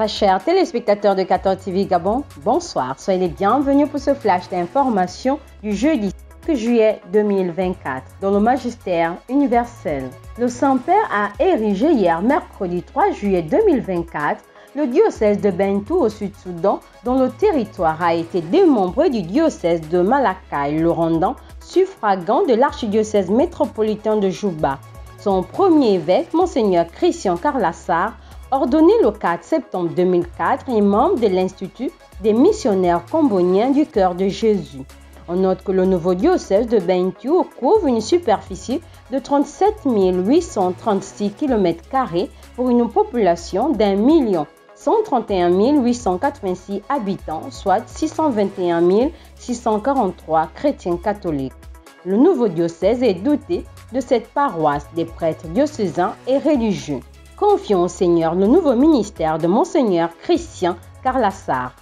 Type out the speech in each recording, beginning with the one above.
Très chers téléspectateurs de 14 TV Gabon, bonsoir. Soyez les bienvenus pour ce flash d'information du jeudi 5 juillet 2024 dans le magistère universel. Le Saint-Père a érigé hier mercredi 3 juillet 2024 le diocèse de Bentou au Sud-Soudan, dont le territoire a été démembré du diocèse de Malakal, le rendant suffragant de l'archidiocèse métropolitain de Juba. Son premier évêque, Monseigneur Christian Carlassar, ordonné le 4 septembre 2004 et membre de l'Institut des missionnaires comboniens du Cœur de Jésus. On note que le nouveau diocèse de Bentou couvre une superficie de 37 836 km² pour une population d'1 131 886 habitants, soit 621 643 chrétiens catholiques. Le nouveau diocèse est doté de cette paroisse des prêtres diocésains et religieux. Confions au Seigneur le nouveau ministère de Monseigneur Christian Carlassar.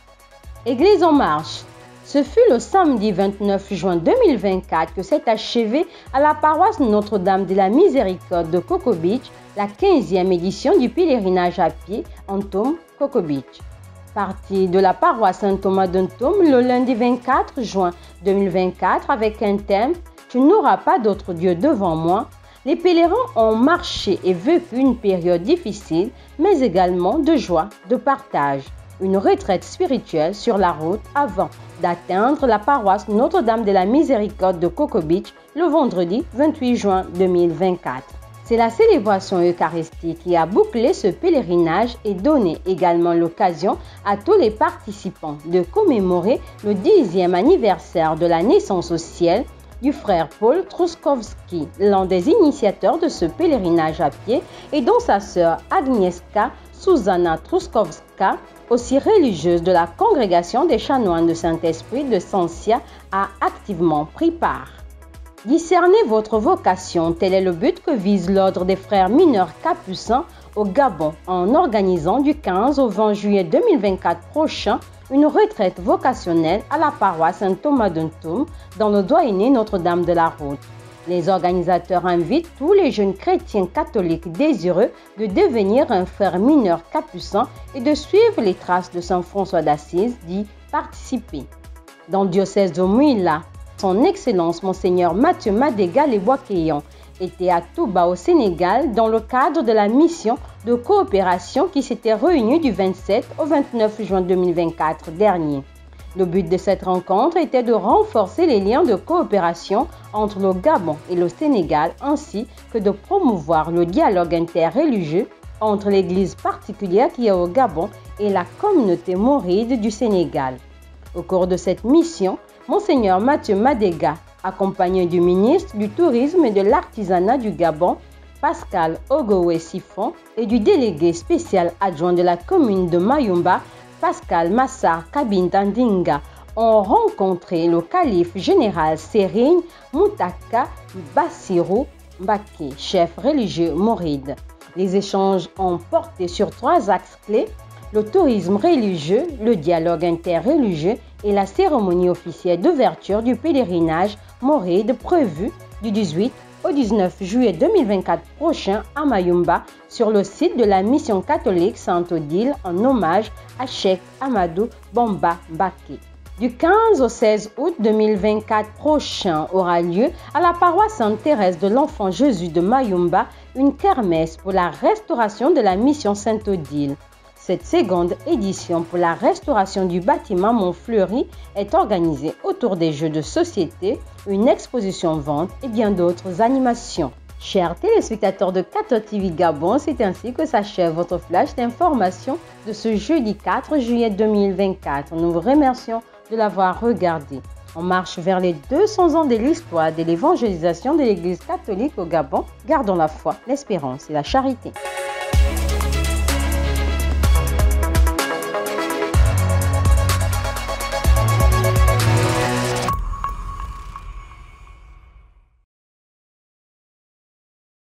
Église en marche. Ce fut le samedi 29 juin 2024 que s'est achevée à la paroisse Notre-Dame de la Miséricorde de Coco Beach la 15e édition du pèlerinage à pied Ntoum Coco Beach. Parti de la paroisse Saint-Thomas de Ntoum le lundi 24 juin 2024 avec un thème « Tu n'auras pas d'autre Dieu devant moi », les pèlerins ont marché et vécu une période difficile, mais également de joie, de partage. Une retraite spirituelle sur la route avant d'atteindre la paroisse Notre-Dame de la Miséricorde de Coco Beach le vendredi 28 juin 2024. C'est la célébration eucharistique qui a bouclé ce pèlerinage et donné également l'occasion à tous les participants de commémorer le 10e anniversaire de la naissance au ciel du frère Paul Truskowski, l'un des initiateurs de ce pèlerinage à pied, et dont sa sœur Agnieszka Susanna Truskowska, aussi religieuse de la congrégation des chanoines de Saint-Esprit de Sansia, a activement pris part. Discernez votre vocation, tel est le but que vise l'ordre des frères mineurs capucins au Gabon en organisant du 15 au 20 juillet 2024 prochain une retraite vocationnelle à la paroisse Saint-Thomas de Ntoum dans le doyenné Notre-Dame de la Route. Les organisateurs invitent tous les jeunes chrétiens catholiques désireux de devenir un frère mineur capucin et de suivre les traces de Saint François d'Assise d'y participer. Dans le diocèse de Mouila, son Excellence Monseigneur Mathieu Madega Leboakeyon était à Touba au Sénégal dans le cadre de la mission de coopération qui s'était réunie du 27 au 29 juin 2024 dernier. Le but de cette rencontre était de renforcer les liens de coopération entre le Gabon et le Sénégal ainsi que de promouvoir le dialogue interreligieux entre l'église particulière qui est au Gabon et la communauté mouride du Sénégal. Au cours de cette mission, Monseigneur Mathieu Madega, accompagné du ministre du Tourisme et de l'Artisanat du Gabon, Pascal Ogowe-Siphon, et du délégué spécial adjoint de la commune de Mayumba, Pascal Massar Kabintandinga, ont rencontré le calife général Serigne Moutaka Bassirou Mbaké, chef religieux mouride. Les échanges ont porté sur 3 axes clés: le tourisme religieux, le dialogue interreligieux et la cérémonie officielle d'ouverture du pèlerinage mouride prévu du 18 au 19 juillet 2024 prochain à Mayumba sur le site de la mission catholique Sainte-Odile en hommage à Cheikh Amadou Bamba Mbaké. Du 15 au 16 août 2024 prochain aura lieu à la paroisse Sainte-Thérèse de l'Enfant Jésus de Mayumba une kermesse pour la restauration de la mission Sainte-Odile. Cette seconde édition pour la restauration du bâtiment Montfleury est organisée autour des jeux de société, une exposition vente et bien d'autres animations. Chers téléspectateurs de 14 TV Gabon, c'est ainsi que s'achève votre flash d'information de ce jeudi 4 juillet 2024. Nous vous remercions de l'avoir regardé. On marche vers les 200 ans de l'histoire de l'évangélisation de l'Église catholique au Gabon. Gardons la foi, l'espérance et la charité.